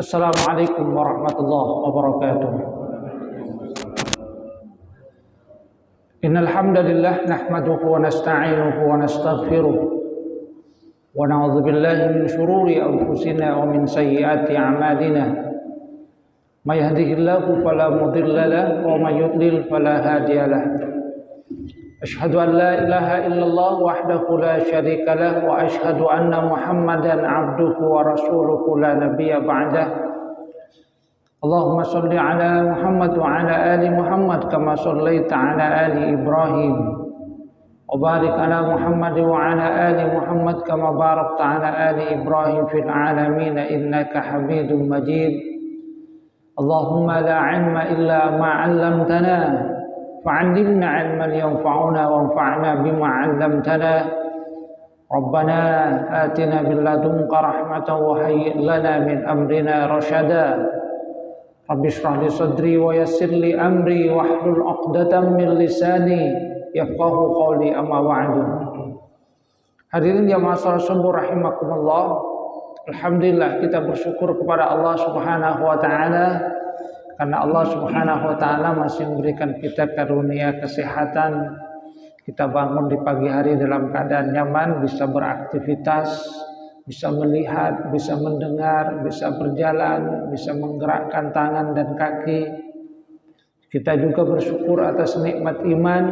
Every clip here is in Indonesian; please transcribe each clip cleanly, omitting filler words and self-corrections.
Assalamualaikum warahmatullahi wabarakatuh. Innal hamdalillah nahmaduhu wa nasta'inuhu wa nastaghfiruh wa na'udzu billahi min shururi anfusina wa min sayyiati a'malina. May yahdihillahu fala mudilla lahu wa may yudlil fala hadiya lahu. Asyhadu an la ilaha illallah wahdahu la syarika lahu wa asyhadu anna Muhammadan 'abduhu wa rasuluhu la nabiyya ba'dah. Allahumma shalli ala Muhammad wa ala ali Muhammad kama shallaita ala ali Ibrahim wa barik ala Muhammad wa ala ali Muhammad kama barakta ala ali Ibrahim fil alamin innaka Hamidum Majid. Allahumma la 'ilma illa ma 'allamtana fa'allimna 'ilman yanfa'una wanfa'na bima 'allamtana. Rabbana atina min ladunka rahmatan wa hayyi' lana min amrina rasyada. Rabbi shrah li sadri wa yassir li amri wahlul 'uqdatam min lisani yafqahu qawli amma ba'du. Hadirin jamaah sumber rahimakumullah. Alhamdulillah kita bersyukur kepada Allah Subhanahu wa taala karena Allah Subhanahu wa taala masih memberikan kita karunia kesehatan. Kita bangun di pagi hari dalam keadaan nyaman, bisa beraktivitas, bisa melihat, bisa mendengar, bisa berjalan, bisa menggerakkan tangan dan kaki. Kita juga bersyukur atas nikmat iman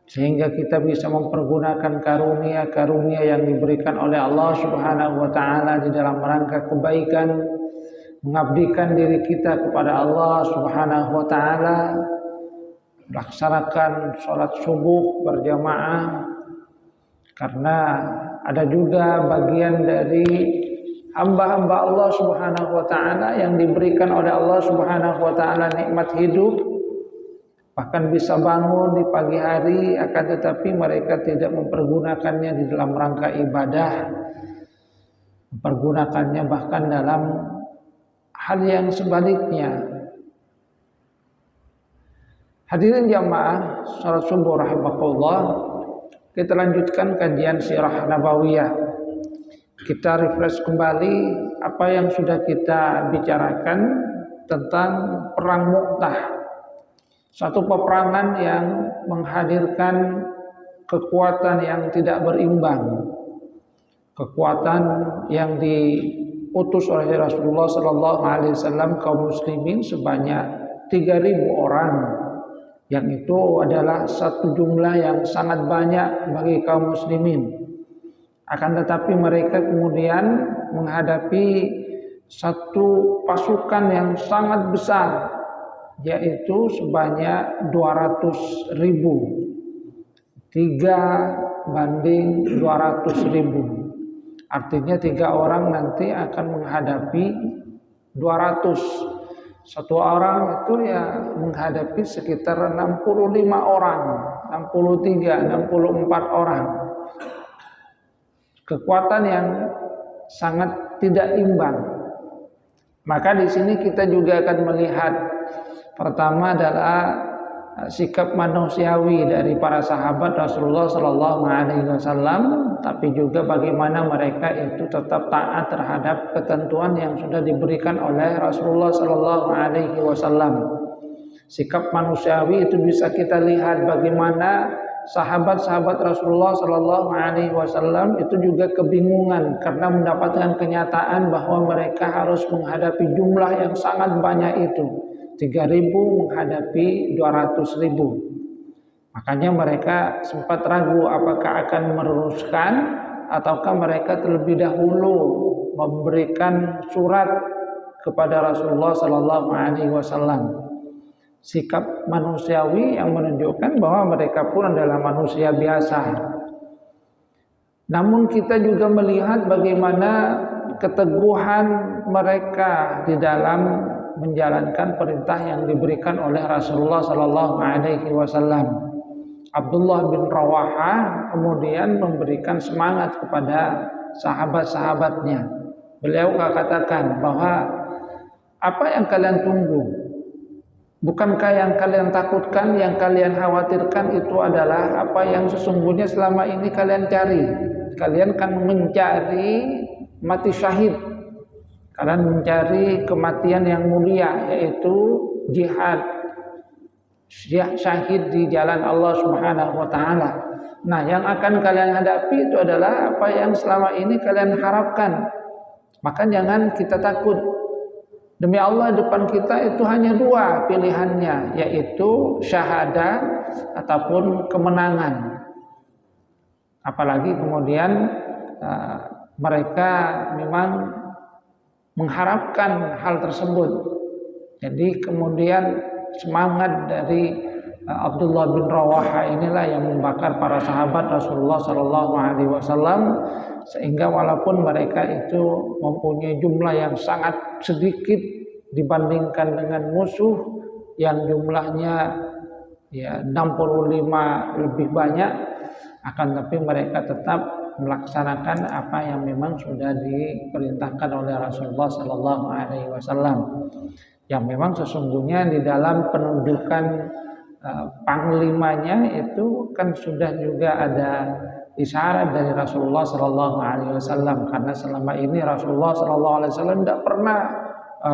sehingga kita bisa mempergunakan karunia-karunia yang diberikan oleh Allah Subhanahu wa taala di dalam rangka kebaikan, mengabdikan diri kita kepada Allah Subhanahu wa taala, melaksanakan sholat subuh berjamaah, karena ada juga bagian dari hamba-hamba Allah Subhanahu wa taala yang diberikan oleh Allah Subhanahu wa taala nikmat hidup, bahkan bisa bangun di pagi hari, akan tetapi mereka tidak mempergunakannya di dalam rangka ibadah, mempergunakannya bahkan dalam hal yang sebaliknya. Hadirin jamaah salat subuh rahimakumullah, kita lanjutkan kajian sirah nabawiyah. Kita refresh kembali apa yang sudah kita bicarakan tentang perang Mu'tah. Satu peperangan yang menghadirkan kekuatan yang tidak berimbang. Kekuatan yang diutus oleh Rasulullah sallallahu alaihi wasallam kaum muslimin sebanyak 3.000 orang. Yang itu adalah satu jumlah yang sangat banyak bagi kaum muslimin. Akan tetapi mereka kemudian menghadapi satu pasukan yang sangat besar, yaitu sebanyak 200.000. 3 banding 200.000. Artinya 3 orang nanti akan menghadapi 200. Satu orang itu ya menghadapi sekitar 65 orang, 63, 64 orang. Kekuatan yang sangat tidak imbang. Maka di sini kita juga akan melihat pertama adalah sikap manusiawi dari para sahabat Rasulullah sallallahu alaihi wasallam, tapi juga bagaimana mereka itu tetap taat terhadap ketentuan yang sudah diberikan oleh Rasulullah sallallahu alaihi wasallam. Sikap manusiawi itu bisa kita lihat bagaimana sahabat-sahabat Rasulullah sallallahu alaihi wasallam itu juga kebingungan karena mendapatkan kenyataan bahwa mereka harus menghadapi jumlah yang sangat banyak itu. 3.000 menghadapi 200.000. Makanya mereka sempat ragu apakah akan meneruskan ataukah mereka terlebih dahulu memberikan surat kepada Rasulullah sallallahu alaihi wasallam. Sikap manusiawi yang menunjukkan bahwa mereka pun adalah manusia biasa. Namun kita juga melihat bagaimana keteguhan mereka di dalam menjalankan perintah yang diberikan oleh Rasulullah sallallahu alaihi wasallam. Abdullah bin Rawahah kemudian memberikan semangat kepada sahabat-sahabatnya. Beliau katakan bahwa apa yang kalian tunggu? Bukankah yang kalian takutkan, yang kalian khawatirkan itu adalah apa yang sesungguhnya selama ini kalian cari? Kalian kan mencari mati syahid. Kalian mencari kematian yang mulia, yaitu jihad, syahid di jalan Allah Subhanahu wa taala. Nah, yang akan kalian hadapi itu adalah apa yang selama ini kalian harapkan. Maka jangan kita takut. Demi Allah, depan kita itu hanya dua pilihannya, yaitu syahadah ataupun kemenangan. Apalagi kemudian mereka memang mengharapkan hal tersebut. Jadi kemudian semangat dari Abdullah bin Rawaha inilah yang membakar para sahabat Rasulullah Sallallahu Alaihi Wasallam, sehingga walaupun mereka itu mempunyai jumlah yang sangat sedikit dibandingkan dengan musuh yang jumlahnya 65 lebih banyak, akan tapi mereka tetap melaksanakan apa yang memang sudah diperintahkan oleh Rasulullah Sallallahu Alaihi Wasallam. Yang memang sesungguhnya di dalam penunjukan panglimanya itu kan sudah juga ada isyarat dari Rasulullah Sallallahu Alaihi Wasallam, karena selama ini Rasulullah Sallallahu Alaihi Wasallam tidak pernah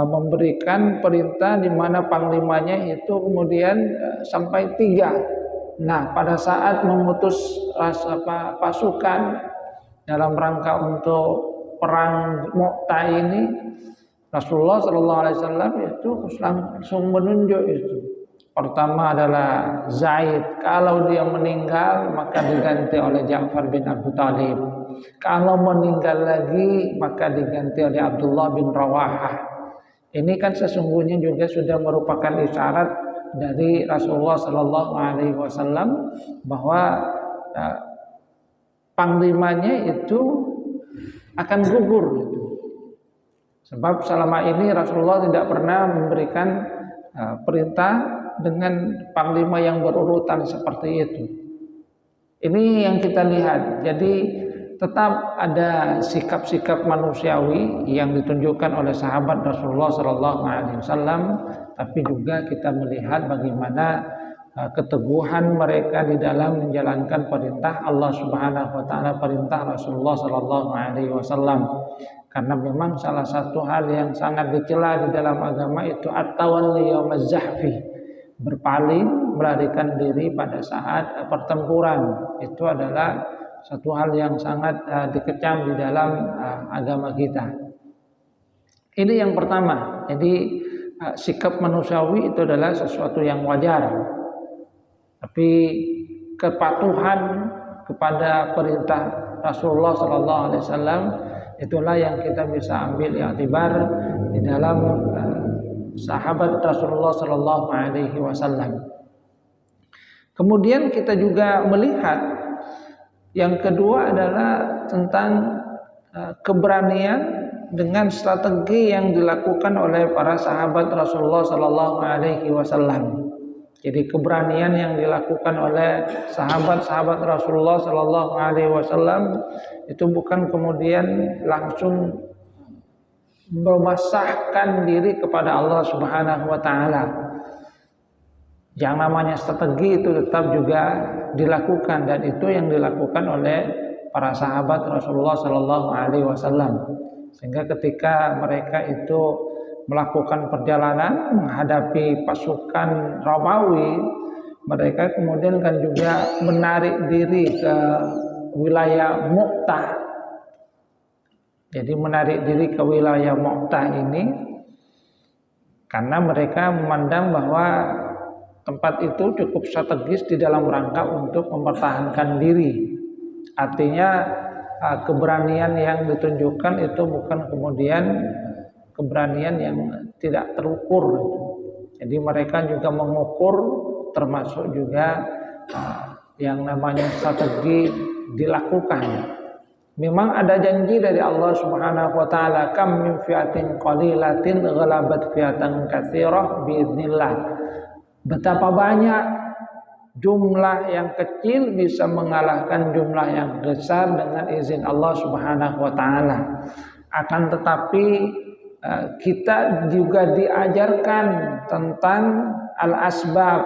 memberikan perintah di mana panglimanya itu kemudian sampai 3. Nah, pada saat mengutus pasukan dalam rangka untuk perang Mu'tah ini, Rasulullah Sallallahu Alaihi Wasallam itu langsung menunjuk itu. Pertama adalah Zaid, kalau dia meninggal maka diganti oleh Ja'far bin Abu Thalib. Kalau meninggal lagi maka diganti oleh Abdullah bin Rawahah. Ini kan sesungguhnya juga sudah merupakan isyarat dari Rasulullah Sallallahu Alaihi Wasallam bahwa panglimanya itu akan gugur. Sebab selama ini Rasulullah tidak pernah memberikan perintah dengan panglima yang berurutan seperti itu. Ini yang kita lihat. Jadi tetap ada sikap-sikap manusiawi yang ditunjukkan oleh sahabat Rasulullah Sallallahu Alaihi Wasallam, tapi juga kita melihat bagaimana keteguhan mereka di dalam menjalankan perintah Allah Subhanahu Wa Taala, perintah Rasulullah Sallallahu Alaihi Wasallam. Karena memang salah satu hal yang sangat dicela di dalam agama itu at-tawalli yaumaz zahfi, berpaling, melarikan diri pada saat pertempuran. Itu adalah satu hal yang sangat dikecam di dalam agama kita. Ini yang pertama. Jadi sikap manusiawi itu adalah sesuatu yang wajar. Tapi kepatuhan kepada perintah Rasulullah Sallallahu Alaihi Wasallam itulah yang kita bisa ambil i'tibar di dalam sahabat Rasulullah Sallallahu Alaihi Wasallam. Kemudian kita juga melihat yang kedua adalah tentang keberanian dengan strategi yang dilakukan oleh para sahabat Rasulullah Sallallahu Alaihi Wasallam. Jadi keberanian yang dilakukan oleh sahabat-sahabat Rasulullah Sallallahu Alaihi Wasallam itu bukan kemudian langsung memasrahkan diri kepada Allah Subhanahu Wa Taala. Yang namanya strategi itu tetap juga dilakukan, dan itu yang dilakukan oleh para sahabat Rasulullah Sallallahu Alaihi Wasallam. Sehingga ketika mereka itu melakukan perjalanan menghadapi pasukan Romawi, mereka kemudian kan juga menarik diri ke wilayah Mu'tah. Jadi menarik diri ke wilayah Mu'tah ini karena mereka memandang bahwa tempat itu cukup strategis di dalam rangka untuk mempertahankan diri. Artinya keberanian yang ditunjukkan itu bukan kemudian keberanian yang tidak terukur. Jadi mereka juga mengukur, termasuk juga yang namanya strategi dilakukan. Memang ada janji dari Allah Subhanahu Wa Taala, kam min fiatin qalilatin ghalabat fiatan katsirah biidznillah. Betapa banyak jumlah yang kecil bisa mengalahkan jumlah yang besar dengan izin Allah Subhanahu Wa Taala. Akan tetapi kita juga diajarkan tentang al-asbab,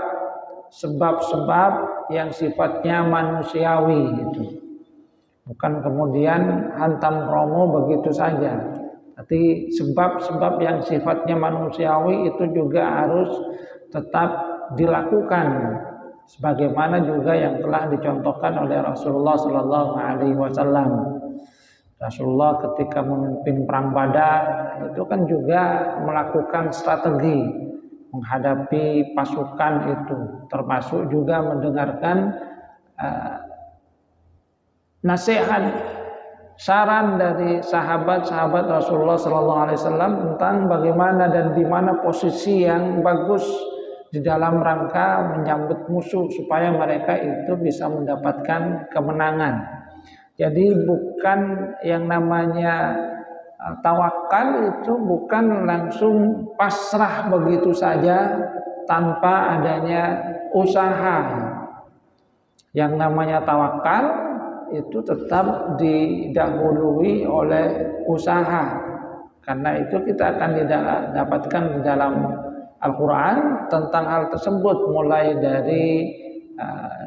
sebab-sebab yang sifatnya manusiawi itu. Bukan kemudian hantam romo begitu saja. Tapi sebab-sebab yang sifatnya manusiawi itu juga harus tetap dilakukan, sebagaimana juga yang telah dicontohkan oleh Rasulullah Sallallahu Alaihi Wasallam. Rasulullah ketika memimpin perang Badar itu kan juga melakukan strategi menghadapi pasukan itu, termasuk juga mendengarkan nasihat, saran dari sahabat-sahabat Rasulullah Sallallahu Alaihi Wasallam tentang bagaimana dan di mana posisi yang bagus di dalam rangka menyambut musuh supaya mereka itu bisa mendapatkan kemenangan. Jadi bukan yang namanya tawakal itu bukan langsung pasrah begitu saja tanpa adanya usaha. Yang namanya tawakal itu tetap didahului oleh usaha. Karena itu kita akan dapatkan di dalam Al-Quran tentang hal tersebut, mulai dari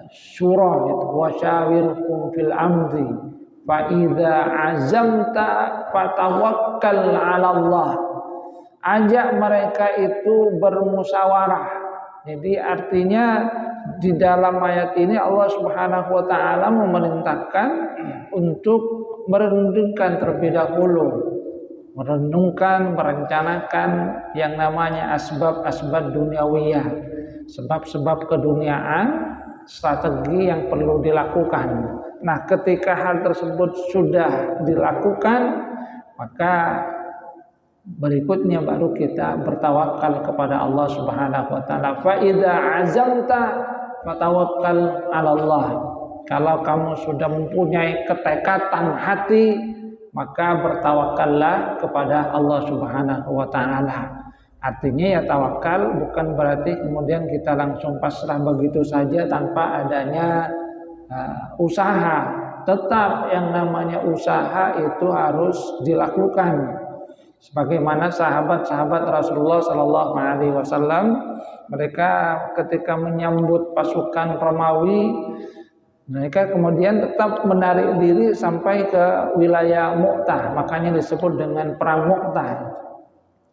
surah itu wasyawirhum fil amri fa idza azamta fatawakkal 'ala Allah. Ajak mereka itu bermusyawarah. Jadi artinya di dalam ayat ini Allah Subhanahu wa taala memerintahkan untuk merenungkan terlebih dahulu, merenungkan, merencanakan yang namanya asbab-asbab duniawiyah, sebab-sebab keduniaan, strategi yang perlu dilakukan. Nah, ketika hal tersebut sudah dilakukan, maka berikutnya baru kita bertawakal kepada Allah Subhanahu wa taala. Fa idza azamta fatawakkal 'ala Allah. Kalau kamu sudah mempunyai ketekatan hati, maka bertawakallah kepada Allah Subhanahu wa taala. Artinya ya tawakal bukan berarti kemudian kita langsung pasrah begitu saja tanpa adanya usaha. Tetap yang namanya usaha itu harus dilakukan. Sebagaimana sahabat-sahabat Rasulullah Sallallahu Alaihi Wasallam, mereka ketika menyambut pasukan Romawi, mereka kemudian tetap menarik diri sampai ke wilayah Mu'tah. Makanya disebut dengan perang Mu'tah.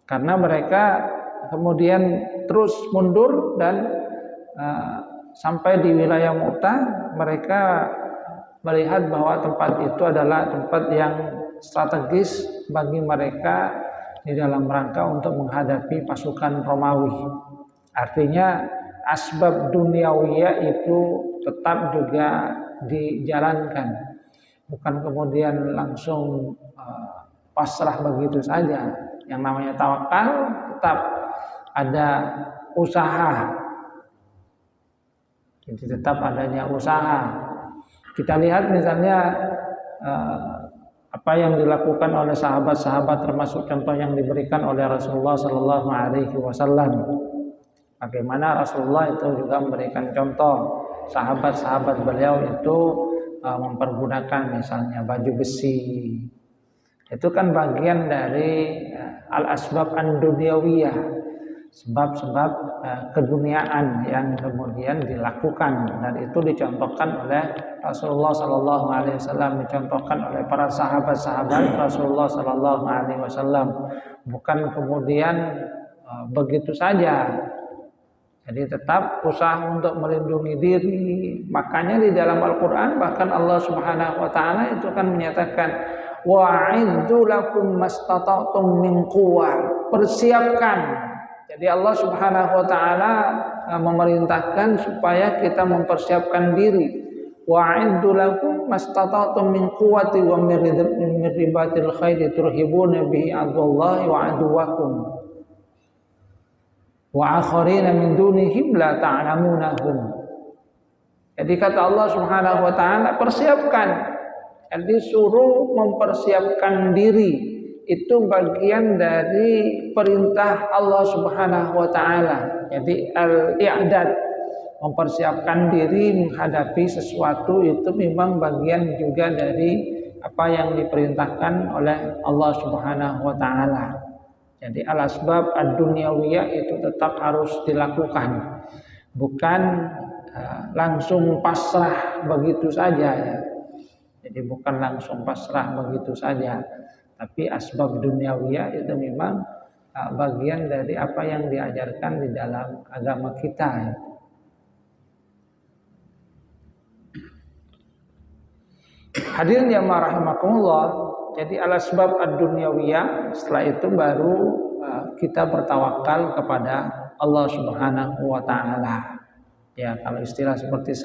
Karena mereka kemudian terus mundur dan sampai di wilayah Mu'tah, mereka melihat bahwa tempat itu adalah tempat yang strategis bagi mereka di dalam rangka untuk menghadapi pasukan Romawi. Artinya asbab duniawiyah itu tetap juga dijalankan, bukan kemudian langsung pasrah begitu saja. Yang namanya tawakal tetap ada usaha, jadi tetap adanya usaha. Kita lihat misalnya apa yang dilakukan oleh sahabat-sahabat, termasuk contoh yang diberikan oleh Rasulullah Sallallahu Alaihi Wasallam. Bagaimana Rasulullah itu juga memberikan contoh sahabat-sahabat beliau itu mempergunakan misalnya baju besi. Itu kan bagian dari al-asbab an-dunyawiyah, sebab-sebab keduniaan yang kemudian dilakukan, dan itu dicontohkan oleh Rasulullah Sallallahu Alaihi Wasallam, dicontohkan oleh para sahabat-sahabat Rasulullah Sallallahu Alaihi Wasallam, bukan kemudian begitu saja. Jadi tetap usaha untuk melindungi diri. Makanya di dalam Al-Quran bahkan Allah Subhanahu Wa Taala itu kan menyatakan wa'iddu lakum mastata'tum min quwwah. Persiapkan. Jadi Allah Subhanahu wa taala memerintahkan supaya kita mempersiapkan diri. Wa'iddu lakum mastata'tum min quwwati wa min ribatil khairi turhibuna bihi adullahi wa aduwakum wa akharina min dunihim la ta'lamunahum. Jadi kata Allah Subhanahu wa taala, persiapkan. Jadi suruh mempersiapkan diri. Itu bagian dari perintah Allah Subhanahu wa taala. Jadi al-i'dad, mempersiapkan diri menghadapi sesuatu, itu memang bagian juga dari apa yang diperintahkan oleh Allah Subhanahu wa taala. Jadi al-asbab ad-dunyawiyah itu tetap harus dilakukan. Bukan langsung pasrah begitu saja ya. Jadi bukan langsung pasrah begitu saja. Tapi asbab duniawiyah itu memang bagian dari apa yang diajarkan di dalam agama kita. Hadirin jamaah rahimakumullah, jadi al-asbab ad-dunyawiyah, setelah itu baru kita bertawakal kepada Allah Subhanahu wa taala. Ya, kalau istilah seperti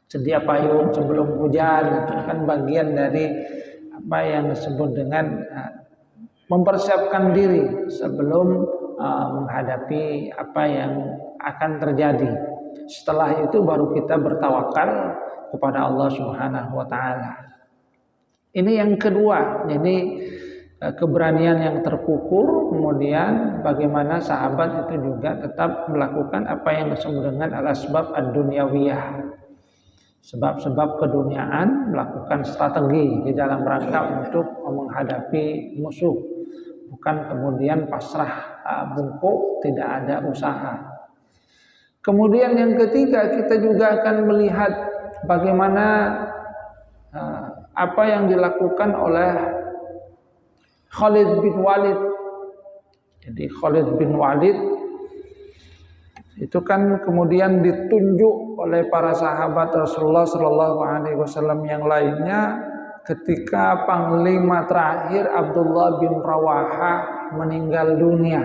sedia payung sebelum hujan, itu kan bagian dari apa yang disebut dengan mempersiapkan diri sebelum menghadapi apa yang akan terjadi. Setelah itu baru kita bertawakal kepada Allah Subhanahu wa taala. Ini yang kedua, jadi keberanian yang terkukur, kemudian bagaimana sahabat itu juga tetap melakukan apa yang disebut dengan al-asbab ad-dunyawiyah. Sebab-sebab keduniaan, melakukan strategi di dalam rangka untuk menghadapi musuh. Bukan kemudian pasrah bungkuk, tidak ada usaha. Kemudian yang ketiga, kita juga akan melihat bagaimana apa yang dilakukan oleh Khalid bin Walid. Jadi Khalid bin Walid itu kan kemudian ditunjuk oleh para sahabat Rasulullah Shallallahu Alaihi Wasallam yang lainnya ketika panglima terakhir Abdullah bin Rawaha meninggal dunia.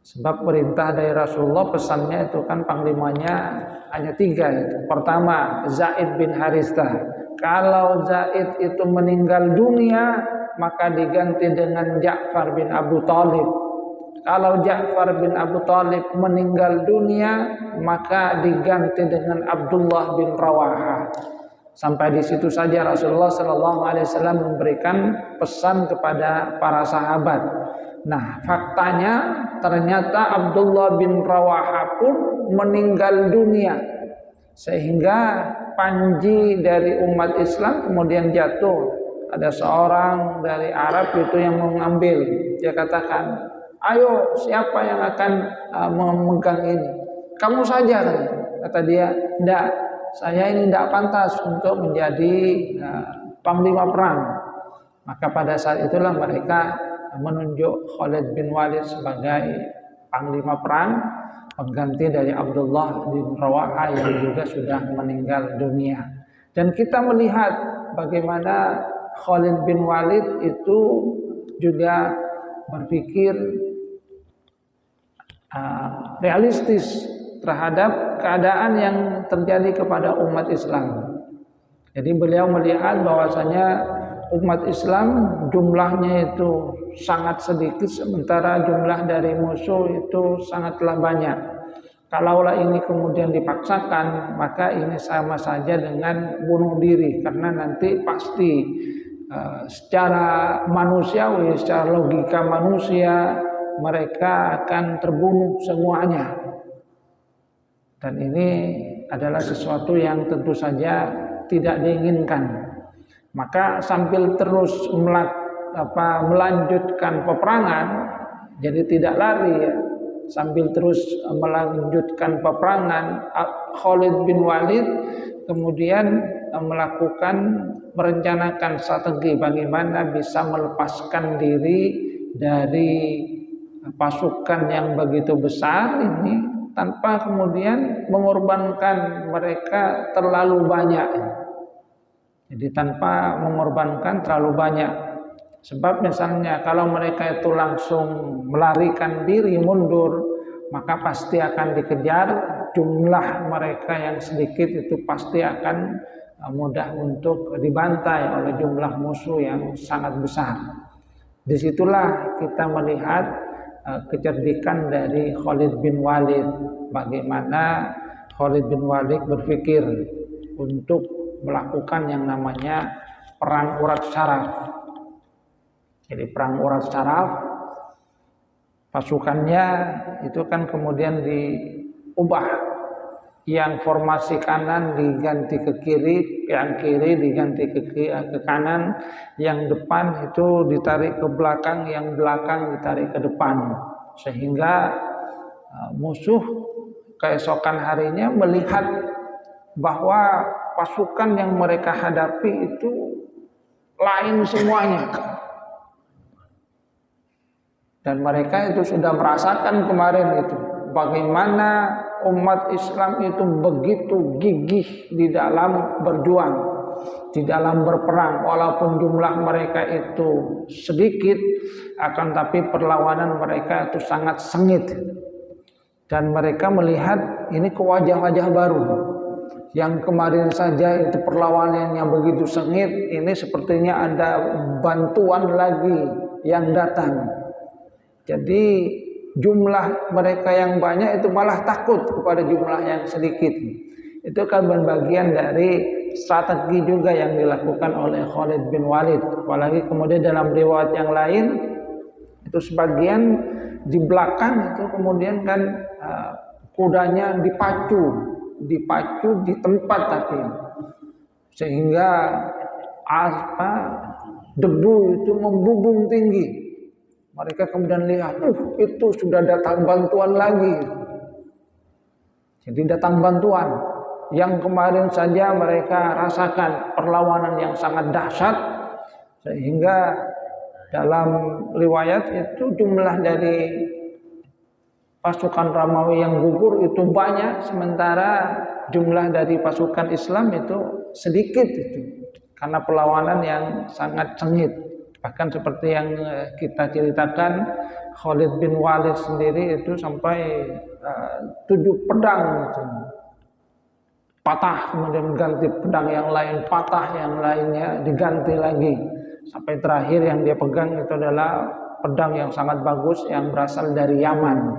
Sebab perintah dari Rasulullah, pesannya itu kan panglimanya hanya 3 itu. Pertama, Zaid bin Harithah. Kalau Zaid itu meninggal dunia, maka diganti dengan Ja'far bin Abu Thalib. Kalau Ja'far bin Abu Thalib meninggal dunia, maka diganti dengan Abdullah bin Rawaha. Sampai di situ saja Rasulullah Shallallahu Alaihi Wasallam memberikan pesan kepada para sahabat. Nah, faktanya ternyata Abdullah bin Rawaha pun meninggal dunia, sehingga panji dari umat Islam kemudian jatuh. Ada seorang dari Arab itu yang mengambil, dia katakan, ayo siapa yang akan memegang ini? Kamu saja, kata dia. Tidak, saya ini tidak pantas untuk menjadi panglima perang. Maka pada saat itulah mereka menunjuk Khalid bin Walid sebagai panglima perang, pengganti dari Abdullah bin Rawaha yang juga sudah meninggal dunia. Dan kita melihat bagaimana Khalid bin Walid itu juga berpikir realistis terhadap keadaan yang terjadi kepada umat Islam. Jadi beliau melihat bahwasanya umat Islam jumlahnya itu sangat sedikit, sementara jumlah dari musuh itu sangatlah banyak. Kalaulah ini kemudian dipaksakan, maka ini sama saja dengan bunuh diri, karena nanti pasti secara manusiawi, secara logika manusia, mereka akan terbunuh semuanya. Dan ini adalah sesuatu yang tentu saja tidak diinginkan. Maka sambil terus melanjutkan peperangan, jadi tidak lari ya, sambil terus melanjutkan peperangan, Khalid bin Walid kemudian merencanakan strategi bagaimana bisa melepaskan diri dari pasukan yang begitu besar ini tanpa kemudian mengorbankan mereka terlalu banyak. Jadi tanpa mengorbankan terlalu banyak. Sebab misalnya kalau mereka itu langsung melarikan diri mundur, maka pasti akan dikejar. Jumlah mereka yang sedikit itu pasti akan mudah untuk dibantai oleh jumlah musuh yang sangat besar. Disitulah kita melihat kecerdikan dari Khalid bin Walid. Bagaimana Khalid bin Walid berpikir untuk melakukan yang namanya perang urat syaraf. Jadi perang urat syaraf, pasukannya itu kan kemudian diubah, yang formasi kanan diganti ke kiri, yang kiri diganti ke kanan, yang depan itu ditarik ke belakang, yang belakang ditarik ke depan, sehingga musuh keesokan harinya melihat bahwa pasukan yang mereka hadapi itu lain semuanya. Dan mereka itu sudah merasakan kemarin itu bagaimana umat Islam itu begitu gigih di dalam berjuang, di dalam berperang. Walaupun jumlah mereka itu sedikit, akan tapi perlawanan mereka itu sangat sengit. Dan mereka melihat ini ke wajah-wajah baru. Yang kemarin saja itu perlawanannya begitu sengit, ini sepertinya ada bantuan lagi yang datang. Jadi jumlah mereka yang banyak itu malah takut kepada jumlah yang sedikit. Itu kan bagian dari strategi juga yang dilakukan oleh Khalid bin Walid. Apalagi kemudian dalam riwayat yang lain itu sebagian di belakang itu kemudian kan kudanya dipacu di tempat tapi sehingga debu itu membubung tinggi. Mereka kemudian lihat, itu sudah datang bantuan lagi. Jadi datang bantuan. Yang kemarin saja mereka rasakan perlawanan yang sangat dahsyat. Sehingga dalam riwayat itu jumlah dari pasukan Romawi yang gugur itu banyak. Sementara jumlah dari pasukan Islam itu sedikit itu. Karena perlawanan yang sangat sengit. Bahkan seperti yang kita ceritakan, Khalid bin Walid sendiri itu sampai 7 pedang gitu. Patah, kemudian ganti pedang yang lain, patah yang lainnya diganti lagi. Sampai terakhir yang dia pegang itu adalah pedang yang sangat bagus yang berasal dari Yaman.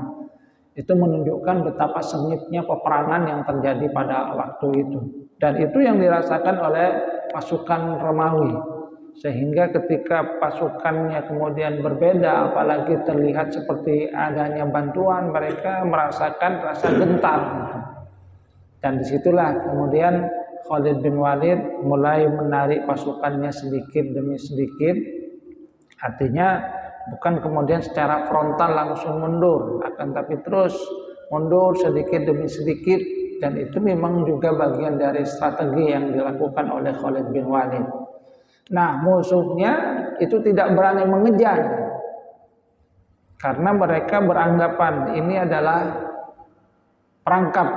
Itu menunjukkan betapa sengitnya peperangan yang terjadi pada waktu itu. Dan itu yang dirasakan oleh pasukan Romawi. Sehingga ketika pasukannya kemudian berbeda, apalagi terlihat seperti adanya bantuan, mereka merasakan rasa gentar. Dan disitulah kemudian Khalid bin Walid mulai menarik pasukannya sedikit demi sedikit. Artinya bukan kemudian secara frontal langsung mundur, akan tapi terus mundur sedikit demi sedikit. Dan itu memang juga bagian dari strategi yang dilakukan oleh Khalid bin Walid. Nah, musuhnya itu tidak berani mengejar karena mereka beranggapan ini adalah perangkap.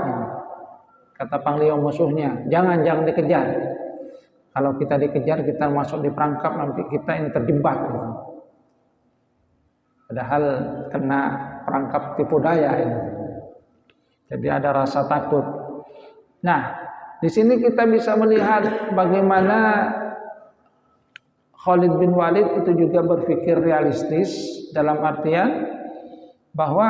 Kata panglima musuhnya, jangan dikejar. Kalau kita dikejar, kita masuk di perangkap, nanti kita ini terjebak. Padahal kena perangkap tipu daya. Jadi ada rasa takut. Nah, di sini kita bisa melihat bagaimana Khalid bin Walid itu juga berpikir realistis dalam artian bahwa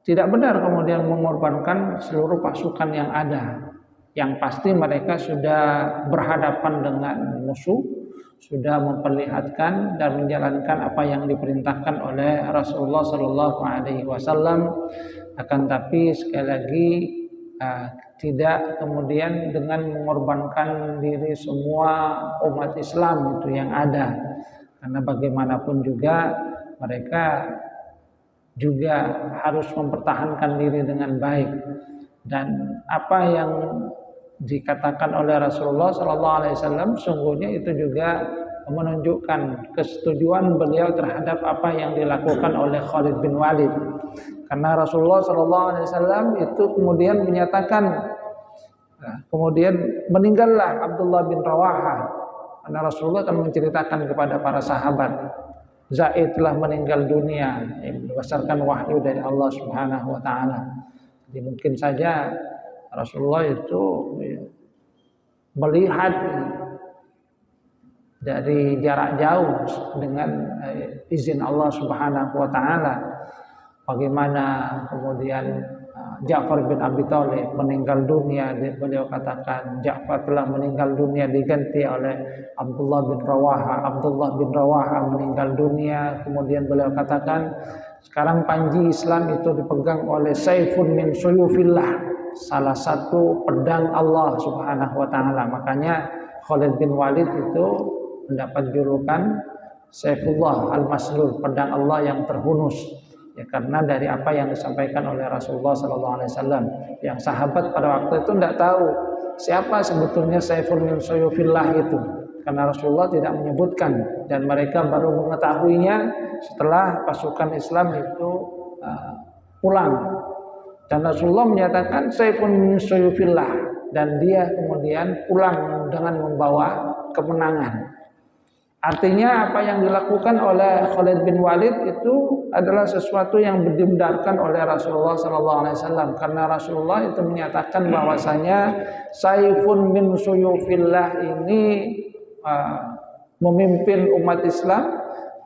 tidak benar kemudian mengorbankan seluruh pasukan yang ada. Yang pasti mereka sudah berhadapan dengan musuh, sudah memperlihatkan dan menjalankan apa yang diperintahkan oleh Rasulullah SAW. Akan tapi sekali lagi tidak kemudian dengan mengorbankan diri semua umat Islam itu yang ada, karena bagaimanapun juga mereka juga harus mempertahankan diri dengan baik. Dan apa yang dikatakan oleh Rasulullah SAW sungguhnya itu juga menunjukkan kesetujuan beliau terhadap apa yang dilakukan oleh Khalid bin Walid. Karena Rasulullah SAW itu kemudian menyatakan, kemudian meninggallah Abdullah bin Rawaha. Karena Rasulullah akan menceritakan kepada para sahabat, Zaid telah meninggal dunia berdasarkan wahyu dari Allah Subhanahu wa taala. Jadi mungkin saja Rasulullah itu melihat dari jarak jauh dengan izin Allah Subhanahu wa taala bagaimana kemudian Ja'far bin Abi Thalib meninggal dunia. Beliau katakan Ja'far telah meninggal dunia diganti oleh Abdullah bin Rawaha. Abdullah bin Rawaha meninggal dunia. Kemudian beliau katakan sekarang panji Islam itu dipegang oleh Saifun min Suyufillah, salah satu pedang Allah Subhanahu wa taala. Makanya Khalid bin Walid itu mendapat julukan Saifullah al-Maslul, pedang Allah yang terhunus. Ya, karena dari apa yang disampaikan oleh Rasulullah SAW, yang sahabat pada waktu itu tidak tahu siapa sebetulnya Saifun min Suyufillah itu, karena Rasulullah tidak menyebutkan dan mereka baru mengetahuinya setelah pasukan Islam itu pulang. Dan Rasulullah menyatakan Saifun min Suyufillah, dan dia kemudian pulang dengan membawa kemenangan. Artinya apa yang dilakukan oleh Khalid bin Walid itu adalah sesuatu yang dibenarkan oleh Rasulullah SAW, karena Rasulullah itu menyatakan bahwasanya Saifun min Suyufillah ini memimpin umat Islam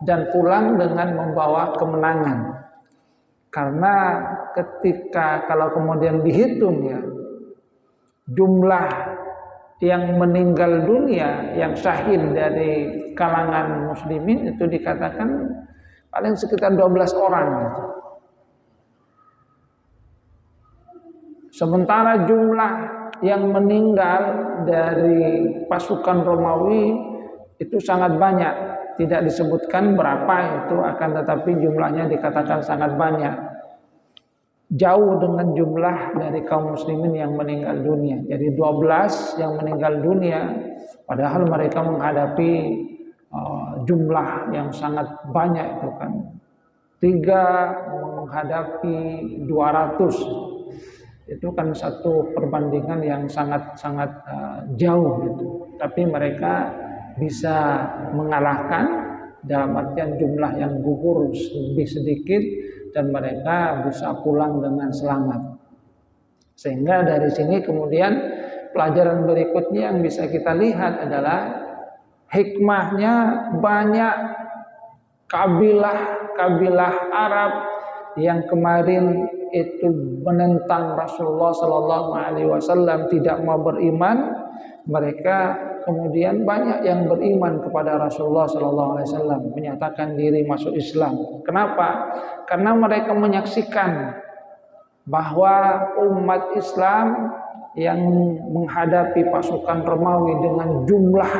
dan pulang dengan membawa kemenangan. Karena ketika kalau kemudian dihitung ya, jumlah yang meninggal dunia, yang syahid dari kalangan muslimin itu dikatakan paling sekitar 12 orang. Sementara jumlah yang meninggal dari pasukan Romawi itu sangat banyak. Tidak disebutkan berapa itu, akan tetapi jumlahnya dikatakan sangat banyak. Jauh dengan jumlah dari kaum muslimin yang meninggal dunia. Jadi 12 yang meninggal dunia, padahal mereka menghadapi jumlah yang sangat banyak itu kan. 3 menghadapi 200. Itu kan satu perbandingan yang sangat-sangat jauh gitu. Tapi mereka bisa mengalahkan dalam artian jumlah yang gugur lebih sedikit, dan mereka bisa pulang dengan selamat. Sehingga dari sini kemudian pelajaran berikutnya yang bisa kita lihat adalah hikmahnya banyak kabilah Arab yang kemarin itu menentang Rasulullah SAW, tidak mau beriman. Mereka kemudian banyak yang beriman kepada Rasulullah SAW, menyatakan diri masuk Islam. Kenapa? Karena mereka menyaksikan bahwa umat Islam yang menghadapi pasukan Romawi dengan jumlah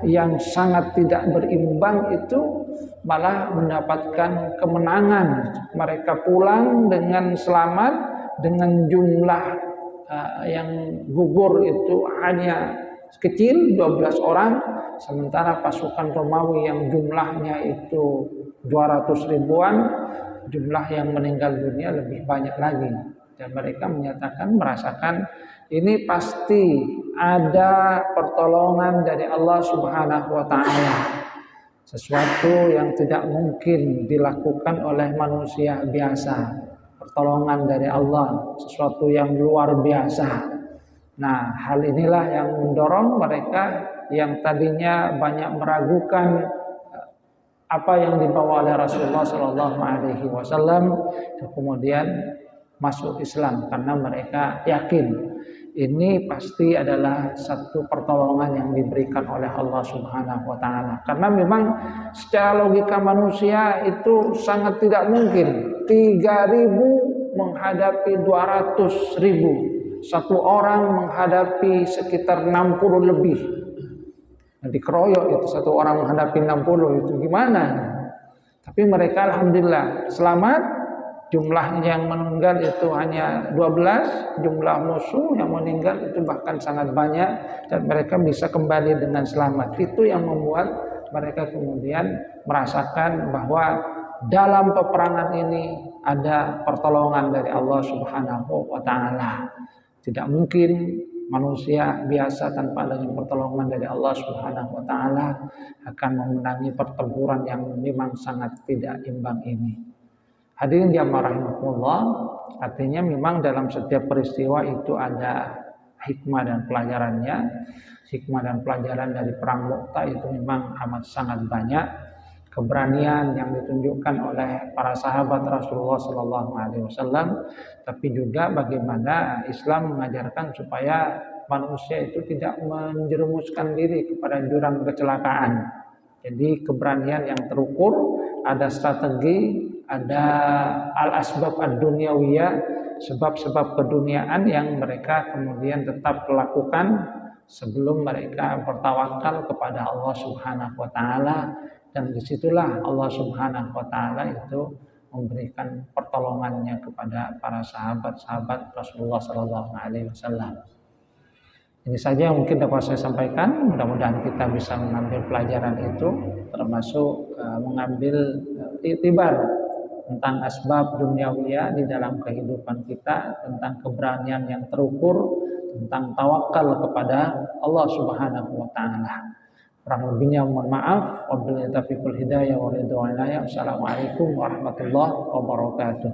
yang sangat tidak berimbang itu malah mendapatkan kemenangan. Mereka pulang dengan selamat dengan jumlah yang gugur itu hanya kecil, 12 orang, sementara pasukan Romawi yang jumlahnya itu 200 ribuan, jumlah yang meninggal dunia lebih banyak lagi. Dan mereka menyatakan, merasakan ini pasti ada pertolongan dari Allah Subhanahu wa Ta'ala, sesuatu yang tidak mungkin dilakukan oleh manusia biasa. Pertolongan dari Allah, sesuatu yang luar biasa. Nah, hal inilah yang mendorong mereka yang tadinya banyak meragukan apa yang dibawa oleh Rasulullah SAW, kemudian masuk Islam karena mereka yakin ini pasti adalah satu pertolongan yang diberikan oleh Allah Subhanahu wa Ta'ala. Karena memang secara logika manusia itu sangat tidak mungkin 3.000 menghadapi 200.000. Satu orang menghadapi sekitar 60 lebih. Nah, dikeroyok itu satu orang menghadapi 60 itu gimana? Tapi mereka alhamdulillah selamat. Jumlah yang meninggal itu hanya 12, jumlah musuh yang meninggal itu bahkan sangat banyak, dan mereka bisa kembali dengan selamat. Itu yang membuat mereka kemudian merasakan bahwa dalam peperangan ini ada pertolongan dari Allah Subhanahu wa Ta'ala. Tidak mungkin manusia biasa tanpa adanya pertolongan dari Allah Subhanahu wa Ta'ala akan memenangi pertempuran yang memang sangat tidak imbang ini. Hadirin jamaah rahimakumullah, artinya memang dalam setiap peristiwa itu ada hikmah dan pelajarannya. Hikmah dan pelajaran dari perang Mu'tah itu memang amat sangat banyak. Keberanian yang ditunjukkan oleh para sahabat Rasulullah SAW, tapi juga bagaimana Islam mengajarkan supaya manusia itu tidak menjerumuskan diri kepada jurang kecelakaan. Jadi keberanian yang terukur, ada strategi, ada al-asbab ad-dunyawiyah, sebab-sebab keduniaan yang mereka kemudian tetap lakukan sebelum mereka bertawakal kepada Allah Subhanahu wa Ta'ala. Dan disitulah Allah Subhanahu wa Ta'ala itu memberikan pertolongannya kepada para sahabat-sahabat Rasulullah SAW. Ini saja yang mungkin dapat saya sampaikan. Mudah-mudahan kita bisa mengambil pelajaran itu, termasuk mengambil iktibar tentang asbab duniawiyah di dalam kehidupan kita, tentang keberanian yang terukur, tentang tawakal kepada Allah Subhanahu wa taala. Kurang lebihnya mohon maaf. Wabillahi taufiqul hidayah wa ridwan. Assalamualaikum warahmatullahi wabarakatuh.